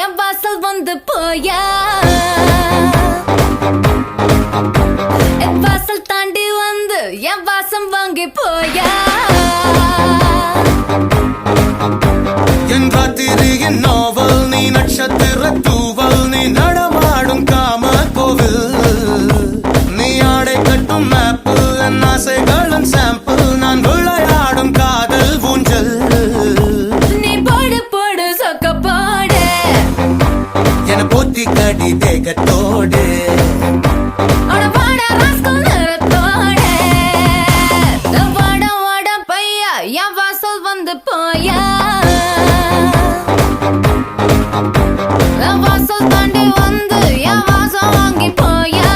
என் வாசல் வந்து போயா, என் வாசல் தாண்டி வந்து என் வாசம் வாங்கி போயா. என் ராத்திரியின் நாவல் நீ, நட்சத்திர தூவல் நீ, நடமாடும் காம கோவில் நீ, ஆடை கட்டும் மேப்பு என் ஆசைகளின் சாம்பிள், நான் விளையாடும் காதல் ஊஞ்சல். நீ போடு போடு சொக்க போடு என போத்தி கடி தேகத்தோடு என் வாசல் வந்து போயா, என் வாசல் தாண்டி வந்து என் வாசம் வாங்கி போயா.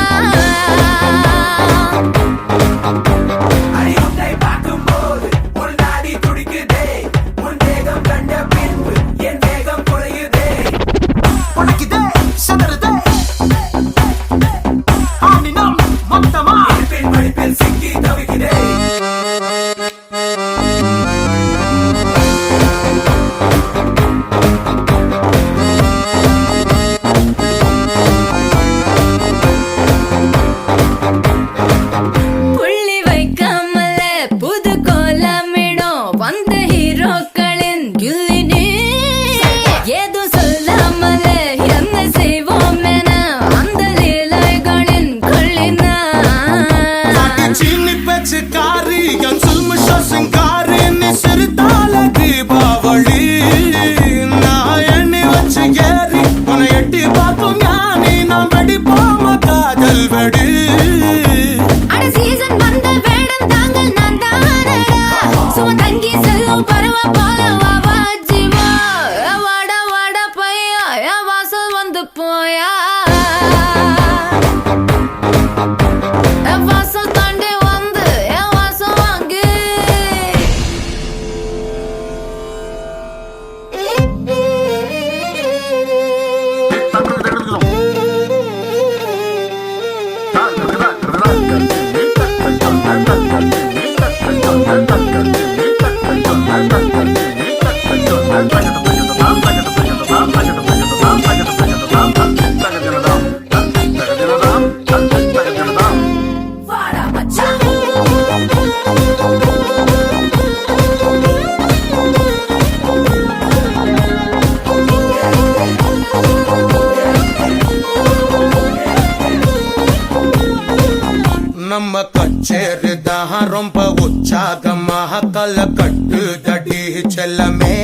நம்ம கச்சேரிதான் ரொம்ப உற்சாகமாக கல கட்டு தடி செல்லமே.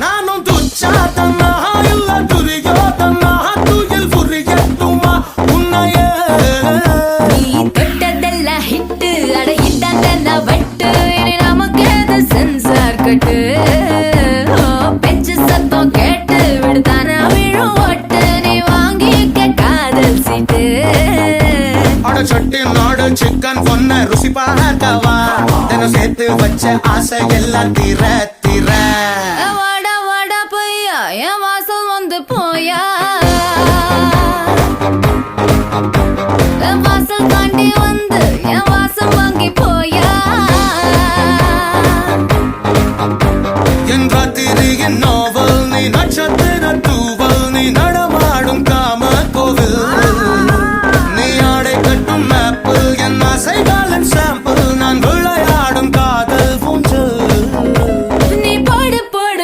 நானும் துச்சாதனா இல்ல துரியோதனா, துயில் புரியட்டுமா உன்னையே. நீ தொட்டதெல்லாம் ஹிட்டு, அட ஹிட்டாந்தெல்லாம் வட்டு, இனி நமக்கு அது சென்சார் கட்டு. பெஞ்சு சத்தம் கேட்டு விடுதானா விழும் ஓட்டு, நீ வாங்கிக்க காதல் சீட்டு. சட்டி நாடு சிக்கன் பொண்ண ருசி பார்க்கவா, தினம் சேர்த்து வச்ச ஆசை எல்லாம் தீர தீர. வாடா வாடா பையா என் வாசல் வந்து போயா, என் வாசல் தாண்டி வந்து என் வாசம் வாங்கி போயா. என் ராத்திரியின் நாவல் நீ, நட்சத்திர தூவல் நீ, நடமாடும் காம கோவில் நீ, ஆடை கட்டும் மேப்பு என் ஆசைகளின் சாம்பிள், நான் விளையாடும் காதல் ஊஞ்சல். நீ போடு போடு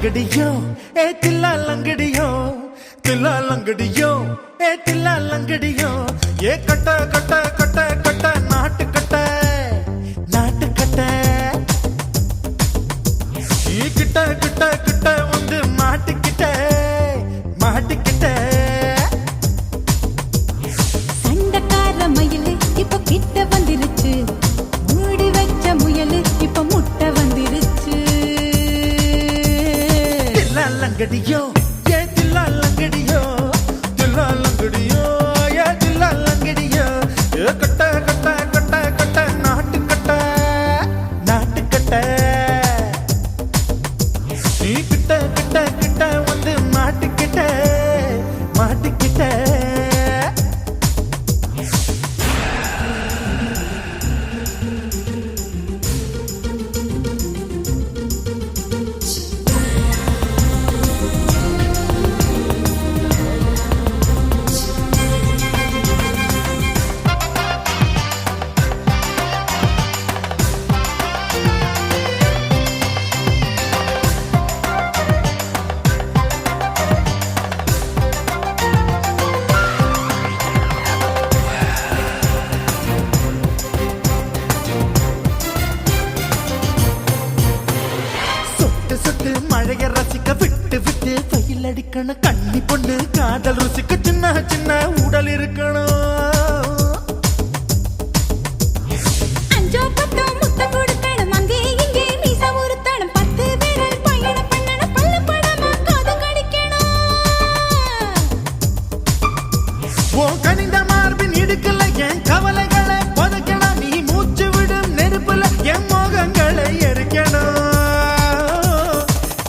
லங்கடியோ ஏ தில்லா லங்கடியோ தில்லா லங்கடியோ ஏ தில்லா லங்கடியோ ஏ கட்ட கட்ட கட்ட கட்ட நாட்டு கட்ட நாட்டு கட்ட நீ கிட்ட கிட்ட கிட்ட வந்து மாட்டிக்கிட்ட மாட்டிக்கிட்ட சண்டக்கார மயிலு இப்ப கிட்ட வந்துருச்சு மூடி வச்ச முயலு இப்ப முட்டை வந்துருச்சு தில்லா லங்கடியோ ஏ தில்லா லங்கடியோ தில்லா லங்கடியோ ஏ தில்லா லங்கடியோ ஏ கட்ட கட்ட கட்ட கட்ட நாட்டு கட்ட நாட்டு கட்ட நீ கிட்ட கிட்ட கிட்ட வந்து மாட்டிக்கிட்ட மாட்டிக்கிட்ட சொட்டு சொட்டு மழைய ரசிக்க விட்டு விட்டு வெயில் அடிக்கணும் கண்ணி பொண்ணு காதல் ருசிக்க சின்ன சின்ன உடல் இருக்கணும் அஞ்சோ பத்தோ முத்த கொடுக்கணும் அங்கே இங்கே மீச உருத்தணும் 10 விரல் பயணம் பண்ணணும் பல்ல படமா காது கடிக்கணும் உன் கனிந்த மார்பின் இடுக்கல என் கவலைகளை புதைக்கணும் நீ மூச்சு விடும் நெருப்புல என் மோகங்களை எரிக்கணும்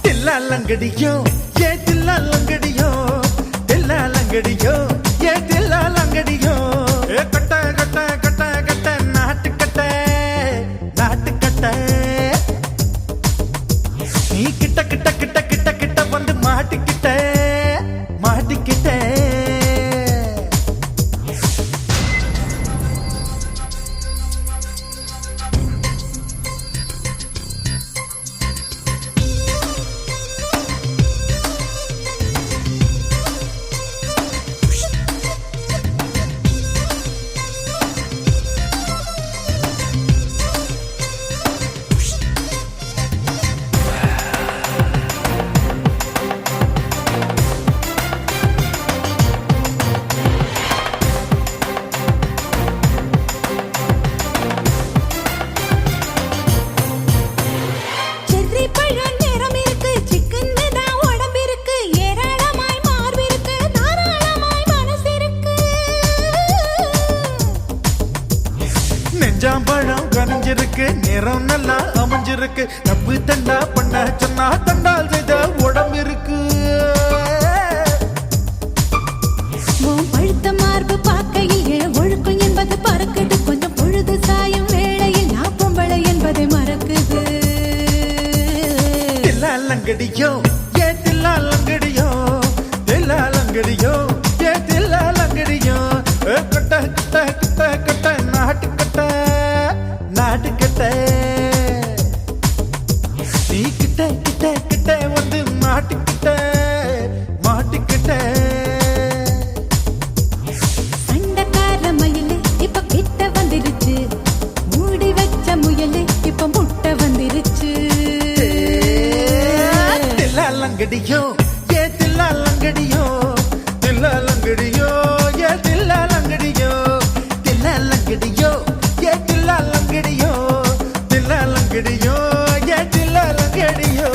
தில்லா லங்கடியோ ஏ தில்லா லங்கடியோ தில்லா லங்கடியோ ஏ தில்லா லங்கடியோ ஏ கட்ட கட்ட கட்ட கட்ட நாட்டு கட்ட நாட்டு கட்ட நீ கிட்ட கிட்ட கிட்ட கிட்ட கிட்ட வந்து மாட்டிக்கிட்ட மாட்டிக்கிட்ட செர்ரி பழம் நிறம் இருக்கு சிக்கன்னு தான் உடம்பு இருக்கு ஏராளமாய் மார்பு இருக்கு தாராளமாய் மனசு இருக்கு நெஞ்சாம்பழம் கனிஞ்சிருக்கு நிறம் நல்லா அமைஞ்சிருக்கு தப்பு தண்டா பண்ண சொன்னா தண்டால் செய்த உடம்பு இருக்கு உன் பழுத்த மார்பு பார்க்கையில் என் ஒழுக்கம் என்பது பறக்குது கொஞ்சம் பொழுது சாயும் வேளையில் நான் பொம்பளை என்பதை மறக்குது தில்லா லங்கடியோ ஏ தில்லா லங்கடியோ தில்லா லங்கடியோ ஏ தில்லா லங்கடியோ ஏ கட்ட கட்ட கட்ட கட்ட நாட்டு கட்ட நாட்டு கட்ட நீ கிட்ட கிட்ட கிட்ட வந்து மாட்டிக்கிட்ட மாட்டிக்கிட்ட சண்டக்கார மயிலு இப்ப கிட்ட வந்துருச்சு மூடி வச்ச முயலு இப்ப முட்டை வந்துருச்சு தில்லா லங்கடியோ ஏ தில்லா லங்கடியோ தில்லா லங்கடியோ ஏ தில்லா லங்கடியோ தில்லா லங்கடியோ ஏ தில்லா லங்கடியோ தில்லா லங்கடியோ ஏ தில்லா லங்கடியோ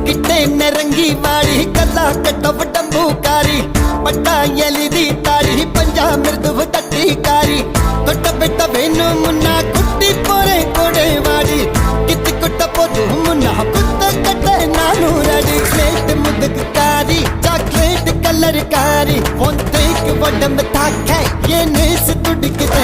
கிட்டே நெருங்கி வாடி கல்லா கட்ட உடம்பூக்காரி பட்டா எலிதி தாரி பஞ்சா மிருதுவு தட்டி காரி தொட்ட பெட்ட வேணும் முன்னா குட்டி போறே கொடை வாடி கித்து குட்ட போது முன்னா குத்த கட்ட நானூறு அடி கிளேட் முதுகு காரி சாக்லேட் கல்லர் காரி ஒன் தேக்கு உடம்பு தாக்க என் நேசு துடிக்குதே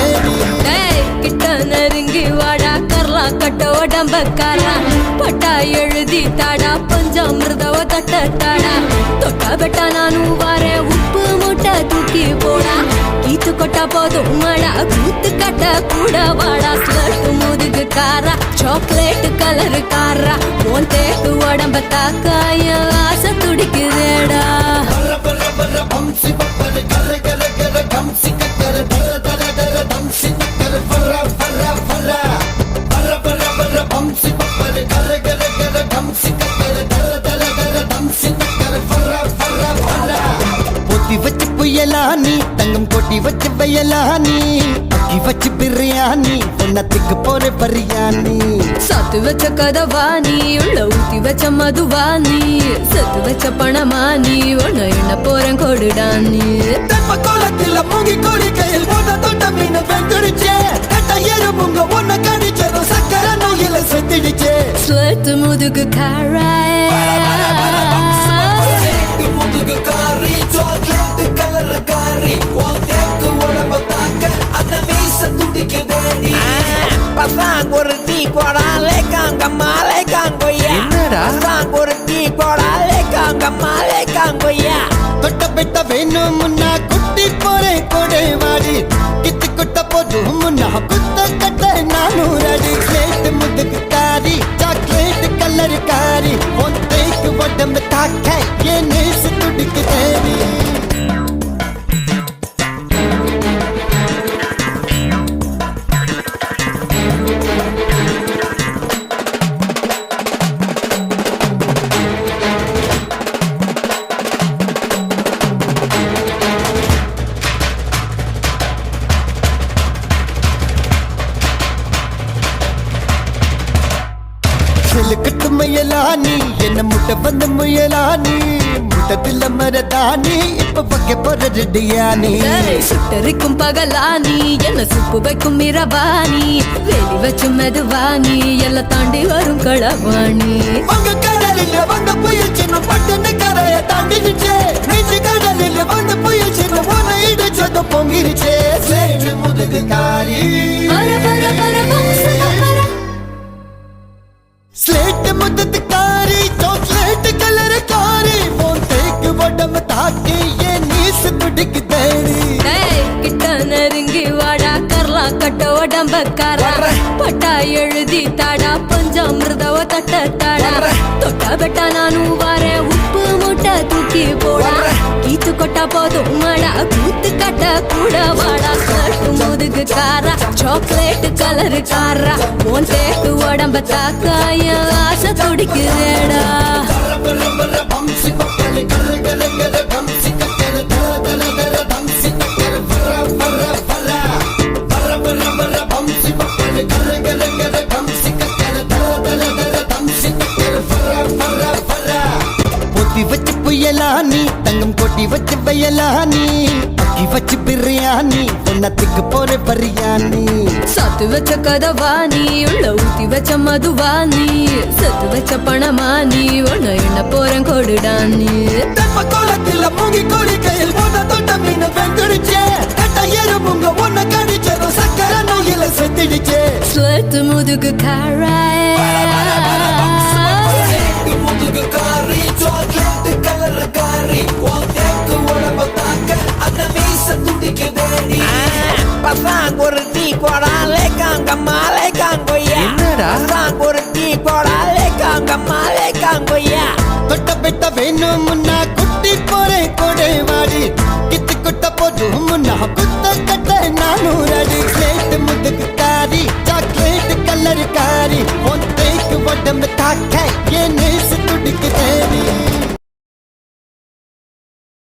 டேய், கிட்ட நெருங்கி வாடா கர்லா கட்ட உடம்பக்காரா பட்டா எழுதி தாடா பஞ்சாமிர்தவ தட்டட்டாடா தொட்டா பெட்டா நானும் வாரேன் உப்பு மூட்டை தூக்கி போடா கீத்து கொட்டா போதும் மடா கூத்து கட்ட கூட வாடா ஸ்லட்டு முதுகு காரா சாக்லேட் கலரு காரா உன் தேக்கு உடம்ப தாக்காய ஆசை துடிக்குதேடா பொத்தி வச்சு புயலானி தங்கம் கொட்டி வச்சு வயலானி அக்கி வச்சு பிரியாணி பொன்னத்துக்கு போற பரியானி சத்து வச்ச கதவாணி உள்ள ஊத்தி வச்ச மதுவாணி சத்து வச்ச பணமானி உன்ன என்ன போறேன் கொடுடானி தெப்ப கோலத்துல மூங்கி கோழி கையில் போட்ட தொட்ட மீன் வெந்துடுச்சே கட்ட எறும்புங்க ஒன்ன கடிச்சதும் சக்கர நோயில செத்துடுச்சே ஸ்வெட் முதுகு காராய் முதுகு காரி சாக்லேட் கலர் காரி தேக்கு உடம்ப தாக்க அந்த மீச துடிக்குதேடி பசாங் ஒரு டீ போடாலே காங்கம்மாலே காங்கொய்யா பசாங் ஒரு டீ போடாலே காங்கம்மாலே காங்கொய்யா தொட்ட பெட்ட வேணும் முன்னா குட்டி போறே கொடை வாடி கித்து கொட்ட போதும் முன்னா குத்த கட்ட நானூறு அடி ஸ்லேட் முதுகு காரி சாக்லேட் கலர் காரி உன் தேக்கு உடம்பு தாக்க என் நேசு துடிக்குதேடி செலுக்கட்டு முயலானி என்ன முட்டை வந்து முயலானி முட்டத்தில் மரதானி இப்ப பக்க போற ரெடியானி சுட்டரிக்கும் பகலானி என்ன சுப்பு வைக்கும் இரவாணி வேலி வச்சு மெதுவாணி எல்லாம் தாண்டி வரும் களவாணி உங்க கடலில் வந்த புயல் சின்ன பட்டன கரைய தாண்டிடுச்சே நெஞ்சு கடலில் வந்த புயல் சின்ன உன்னை இடிச்சது பொங்கிருச்சே சேற்று முதுகு காரி பர பர பர பம்சன பர ஸ்லேட் முதுகு காரி சாக்லேட் கலர் காரி உன் தேக்கு உடம்பு தாக்கி என் நீசு துடிக்கு தேடி டேய், கிட்ட நெருங்கி வாடா கர்லா கட்ட உடம்பக்காரா பட்டா எழுதி தாடா பஞ்சாமிர்தவ தட்டட்டாடா தொட்டா பெட்டா நானும் வாரேன் உப்பு மூட்டை தூக்கி போடா கீத்து கொட்டா போதும் மடா கூத்து கட்ட கூட வாடா ஸ்லட்டு முதுகு காரா சாக்லேட் கலரு காரா உன் தேக்கு உடம்ப தாக்காய ஆசை துடிக்குதேடா பொத்தி வச்சு புயலானி தங்கம் கொட்டி வச்சு வயலானி அக்கி வச்சு பிரியாணி பொன்னத்துக்கு போற பரியானி சத்து வச்ச கதவாணி உள்ள ஊத்தி வச்ச மதுவாணி சத்து வச்ச பணமானி உன்ன என்ன போறேன் கொடுடானி தெப்ப கோலத்துல மூங்கி கோழி கையில் போட்ட தொட்ட மீன் வெந்துடுச்சே கட்ட எறும்புங்க ஒன்ன கடிச்சதும் சக்கர நோயில செத்துடுச்சே ஸ்வெட் முதுகு காராய் முதுகு காரி சாக்லேட் கலர் காரி தேக்கு உடம்ப தாக்க அந்த மீச துடிக்குதேடி பசாங் ஒரு டீ போடாலே காங்கம்மாலே காங்கொய்யா பசாங் ஒரு டீ போடாலே காங்கம்மாலே காங்கொய்யா தொட்ட பெட்ட வேணும் முன்னா குட்டி போறே கொடை வாடி கித்து கொட்ட போதும் முன்னா குத்த கட்ட நானூறு அடி ஸ்லேட் முதுகு